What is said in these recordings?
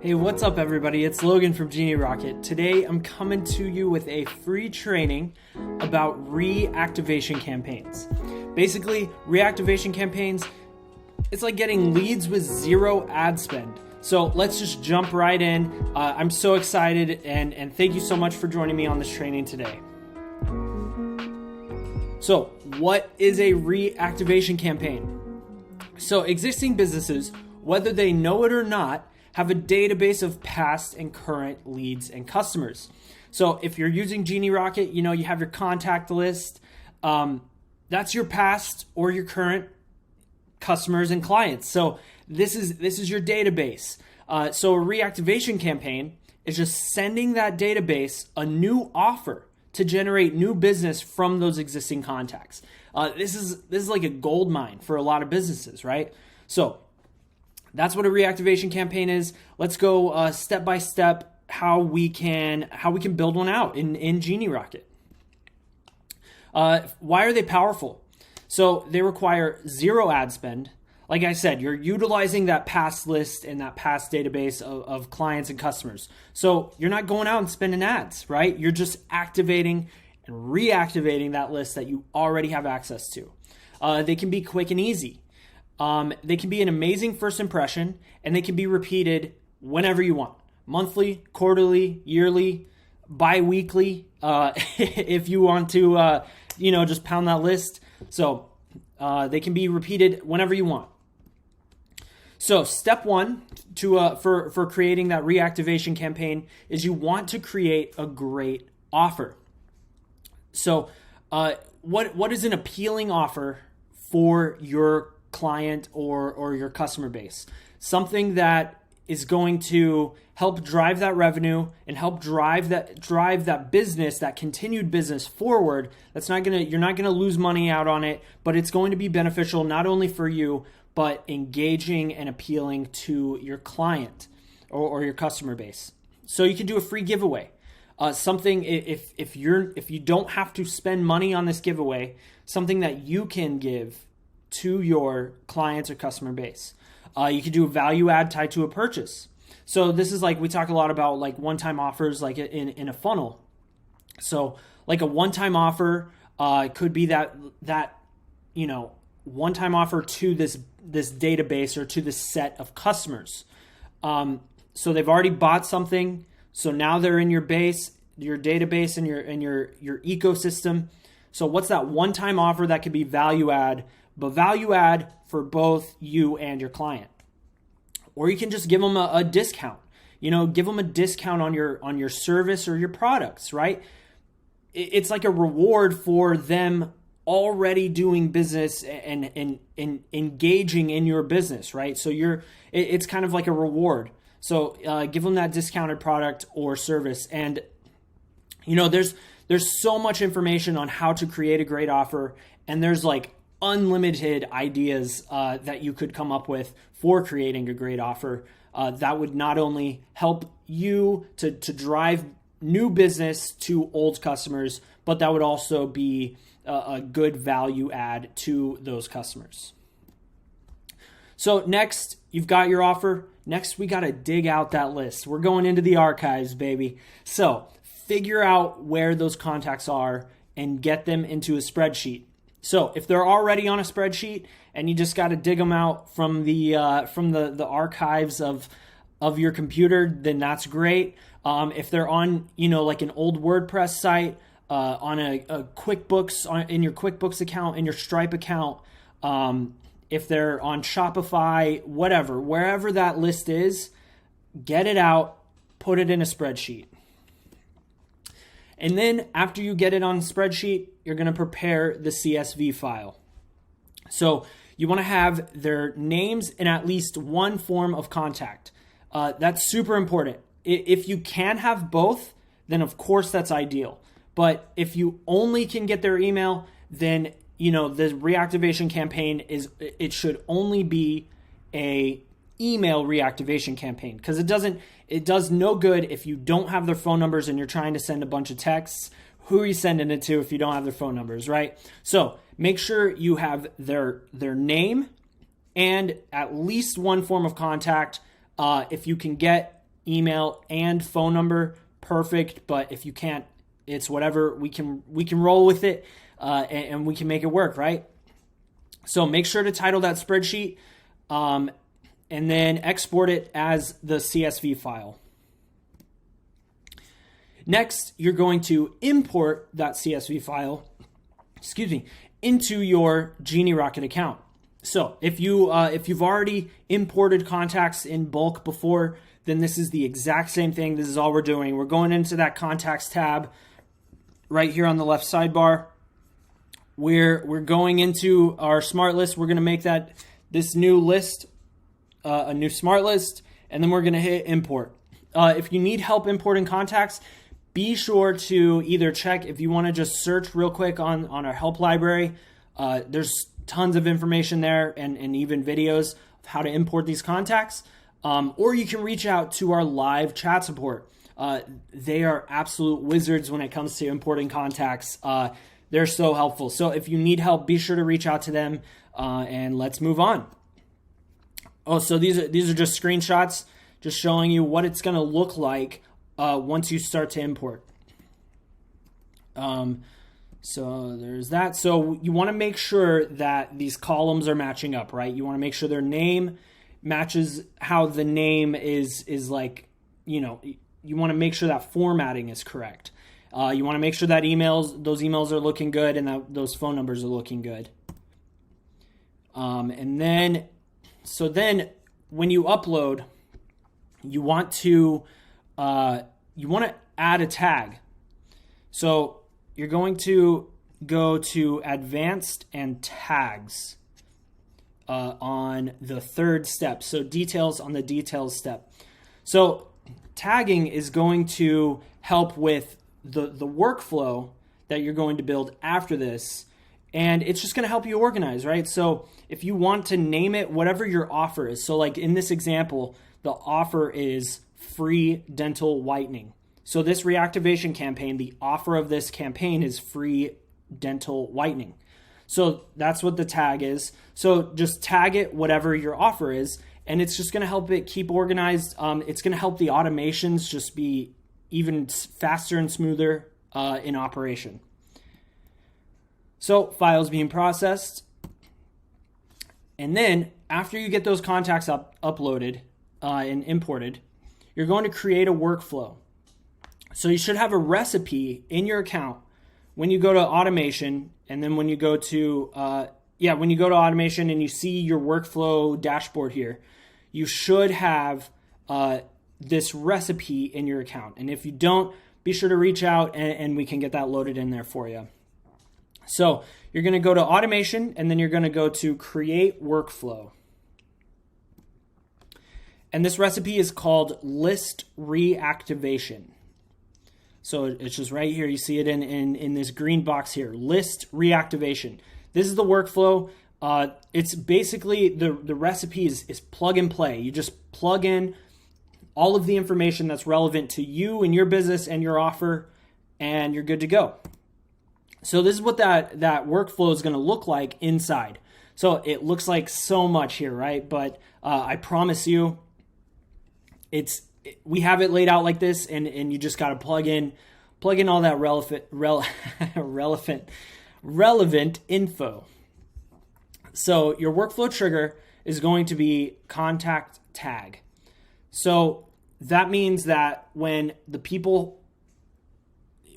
Hey, what's up everybody? It's Logan from Genie Rocket. Today I'm coming to you with a free training about reactivation campaigns. Basically, reactivation campaigns, it's like getting leads with zero ad spend. So let's just jump right in. I'm so excited and thank you so much for joining me on this training today. So what is a reactivation campaign? So existing businesses, whether they know it or not, have a database of past and current leads and customers. So if you're using Genie Rocket, you have your contact list. That's your past or your current customers and clients. So this is your database. So a reactivation campaign is just sending that database a new offer to generate new business from those existing contacts. This is like a gold mine for a lot of businesses, right? So that's what a reactivation campaign is. Let's go step by step how we can build one out in Genie Rocket. Why are they powerful? So they require zero ad spend. Like I said, you're utilizing that past list and that past database of clients and customers. So you're not going out and spending ads, right? You're just activating and reactivating that list that you already have access to. They can be quick and easy. They can be an amazing first impression, and they can be repeated whenever you want. Monthly, quarterly, yearly, bi-weekly, if you want to, just pound that list. So they can be repeated whenever you want. So step one for creating that reactivation campaign is you want to create a great offer. So what is an appealing offer for your client or your customer base? Something that is going to help drive that revenue and help drive that business, that continued business forward. You're not gonna lose money out on it, but it's going to be beneficial not only for you, but engaging and appealing to your client or your customer base. So you can do a free giveaway. Something if you don't have to spend money on this giveaway, something that you can give to your clients or customer base. You could do a value add tied to a purchase. So this is like, we talk a lot about like one-time offers, like in a funnel. So like a one-time offer could be that one-time offer to this database or to this set of customers. So they've already bought something. So now they're in your base, your database, and your ecosystem. So what's that one-time offer that could be value add? But value add for both you and your client. Or you can just give them a discount. Give them a discount on your service or your products, right? It's like a reward for them already doing business and engaging in your business, right? So it's kind of like a reward. So give them that discounted product or service. And there's so much information on how to create a great offer, and there's like unlimited ideas that you could come up with for creating a great offer that would not only help you to drive new business to old customers, but that would also be a good value add to those customers. So next, you've got your offer. Next, we got to dig out that list. We're going into the archives, baby. So figure out where those contacts are and get them into a spreadsheet. So if they're already on a spreadsheet and you just got to dig them out from the archives of your computer, then that's great. If they're on like an old WordPress site, on a QuickBooks, in your QuickBooks account, in your Stripe account, if they're on Shopify, whatever, wherever that list is, get it out, put it in a spreadsheet. And then after you get it on a spreadsheet, you're going to prepare the CSV file. So you want to have their names in at least one form of contact. That's super important. If you can have both, then of course that's ideal. But if you only can get their email, then the reactivation campaign it should only be a email reactivation campaign, because it does no good if you don't have their phone numbers and you're trying to send a bunch of texts. Who are you sending it to if you don't have their phone numbers, right? So make sure you have their name and at least one form of contact. If you can get email, and phone number, perfect. But if you can't, it's whatever. We can roll with it, and we can make it work, right? So make sure to title that spreadsheet, and then export it as the CSV file. Next, you're going to import that CSV file, into your Genie Rocket account. So if you've already imported contacts in bulk before, then this is the exact same thing. This is all we're doing. We're going into that contacts tab right here on the left sidebar. We're going into our smart list. We're going to make this new list a new smart list, and then we're going to hit import. If you need help importing contacts, be sure to either check if you want to just search real quick on our help library. There's tons of information there and even videos of how to import these contacts. Or you can reach out to our live chat support. They are absolute wizards when it comes to importing contacts. They're so helpful. So if you need help, be sure to reach out to them, and let's move on. Oh, so these are just screenshots, just showing you what it's going to look like once you start to import. So there's that. So you want to make sure that these columns are matching up, right? You want to make sure their name matches how the name is like, you want to make sure that formatting is correct. You want to make sure that those emails are looking good and that those phone numbers are looking good. And then when you upload, you want to add a tag. So you're going to go to Advanced and Tags on the third step. So details on the details step. So tagging is going to help with the workflow that you're going to build after this. And it's just going to help you organize, right? So if you want to name it whatever your offer is. So like in this example, the offer is free dental whitening. So this reactivation campaign, the offer of this campaign is free dental whitening. So that's what the tag is. So just tag it whatever your offer is, and it's just going to help it keep organized. It's going to help the automations just be even faster and smoother in operation. So files being processed. And then after you get those contacts uploaded and imported, you're going to create a workflow. So you should have a recipe in your account when you go to automation, and then when you go to automation and you see your workflow dashboard here, you should have this recipe in your account. And if you don't, be sure to reach out and we can get that loaded in there for you. So you're going to go to automation, and then you're going to go to create workflow. And this recipe is called list reactivation. So it's just right here. You see it in this green box here, list reactivation. This is the workflow. It's basically the recipe is plug and play. You just plug in all of the information that's relevant to you and your business and your offer, and you're good to go. So this is what that workflow is going to look like inside. So it looks like so much here, right? But I promise you, we have it laid out like this, and you just got to plug in all that relevant info. So your workflow trigger is going to be contact tag. So that means that when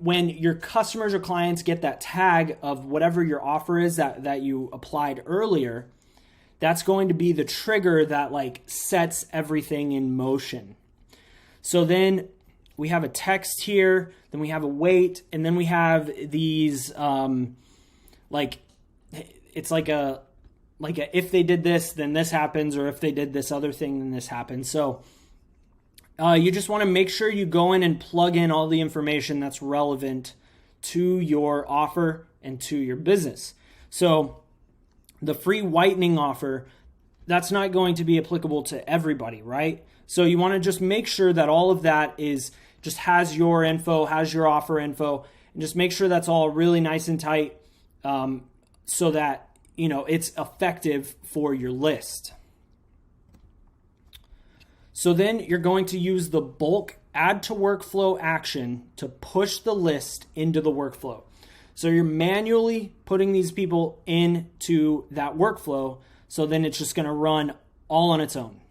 your customers or clients get that tag of whatever your offer is that you applied earlier, that's going to be the trigger that like sets everything in motion. So then we have a text here, then we have a wait, and then we have these it's like a if they did this, then this happens, or if they did this other thing, then this happens. So you just want to make sure you go in and plug in all the information that's relevant to your offer and to your business. So the free whitening offer, that's not going to be applicable to everybody, right? So you want to just make sure that all of that just has your info, has your offer info, and just make sure that's all really nice and tight, so that it's effective for your list. So then you're going to use the bulk add to workflow action to push the list into the workflow. So you're manually putting these people into that workflow. So then it's just going to run all on its own.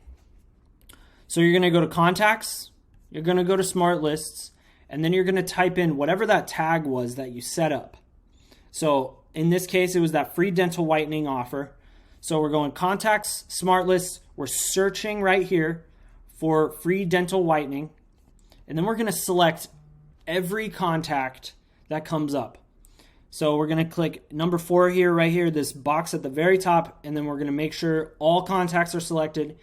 So you're going to go to contacts, you're going to go to smart lists, and then you're going to type in whatever that tag was that you set up. So in this case, it was that free dental whitening offer. So we're going contacts, smart lists. We're searching right here for free dental whitening. And then we're going to select every contact that comes up. So we're going to click number 4 here, right here, this box at the very top. And then we're going to make sure all contacts are selected.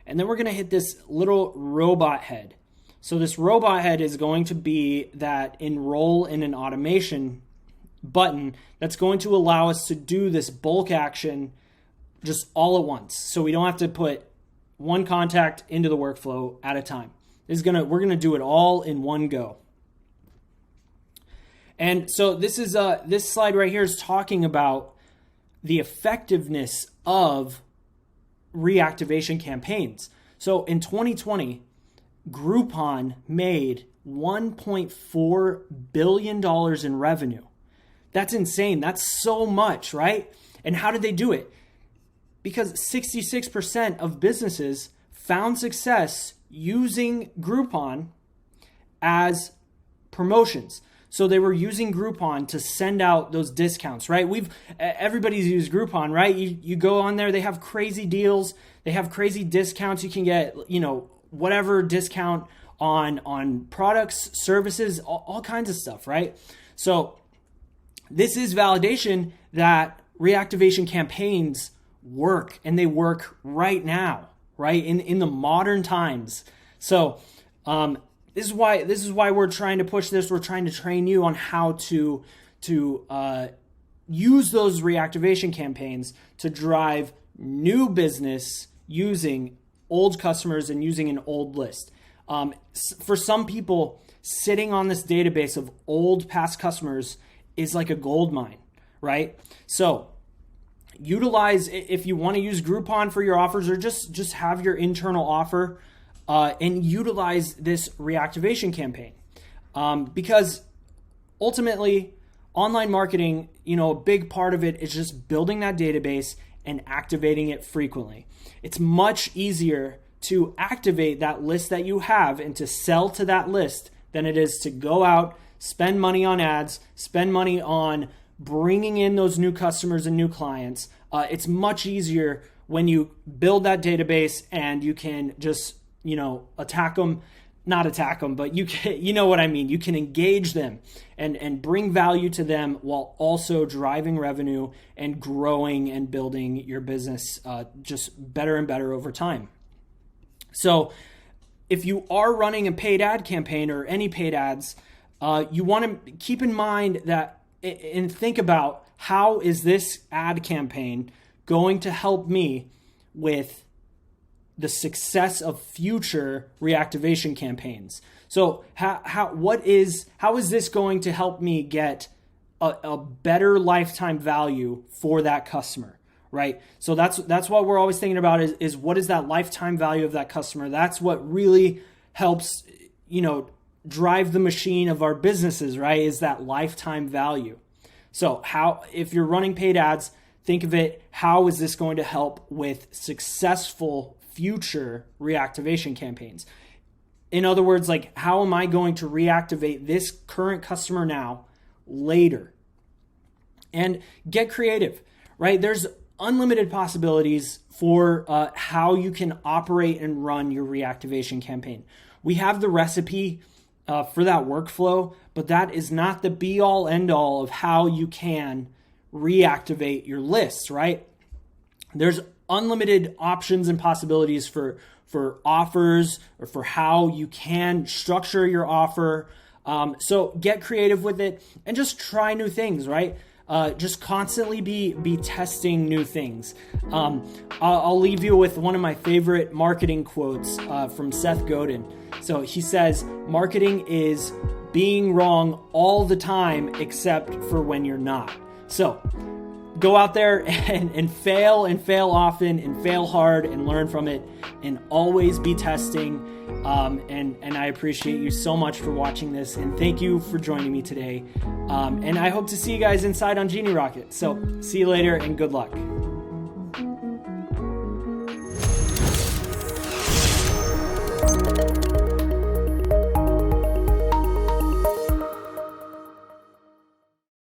And then we're going to hit this little robot head. So this robot head is going to be that enroll in an automation button that's going to allow us to do this bulk action just all at once. So we don't have to put one contact into the workflow at a time. We're going to do it all in one go. And so this slide right here is talking about the effectiveness of reactivation campaigns. So in 2020, Groupon made $1.4 billion in revenue. That's insane. That's so much, right? And how did they do it? Because 66% of businesses found success using Groupon as promotions. So they were using Groupon to send out those discounts, right? Everybody's used Groupon, right? You go on there, they have crazy deals, they have crazy discounts. You can get, whatever discount on products, services, all kinds of stuff, right? So this is validation that reactivation campaigns work, and they work right now, right? In the modern times. So this is why we're trying to push this. We're trying to train you on how to use those reactivation campaigns to drive new business using old customers and using an old list. For some people, sitting on this database of old past customers is like a gold mine, right? So utilize, if you want to use Groupon for your offers, or just have your internal offer and utilize this reactivation campaign. Because ultimately, online marketing, a big part of it is just building that database and activating it frequently. It's much easier to activate that list that you have and to sell to that list than it is to go out, spend money on ads, spend money on bringing in those new customers and new clients. It's much easier when you build that database and you can just, not attack them, but you can, you know what I mean? You can engage them and bring value to them while also driving revenue and growing and building your business just better and better over time. So if you are running a paid ad campaign or any paid ads, you want to keep in mind that and think about, how is this ad campaign going to help me with the success of future reactivation campaigns? So how is this going to help me get a better lifetime value for that customer, right? So that's what we're always thinking about is what is that lifetime value of that customer? That's what really helps, drive the machine of our businesses, right? Is that lifetime value. So if you're running paid ads, think of it, how is this going to help with successful future reactivation campaigns? In other words, like, how am I going to reactivate this current customer now later? And get creative, right? There's unlimited possibilities for how you can operate and run your reactivation campaign. We have the recipe for that workflow, but that is not the be all end all of how you can reactivate your lists, right? There's unlimited options and possibilities for offers, or for how you can structure your offer. So get creative with it and just try new things, right? Just constantly be testing new things. I'll leave you with one of my favorite marketing quotes from Seth Godin. So he says, marketing is being wrong all the time except for when you're not. So go out there and fail often and fail hard and learn from it and always be testing. And I appreciate you so much for watching this, and thank you for joining me today. And I hope to see you guys inside on Genie Rocket. So see you later and good luck.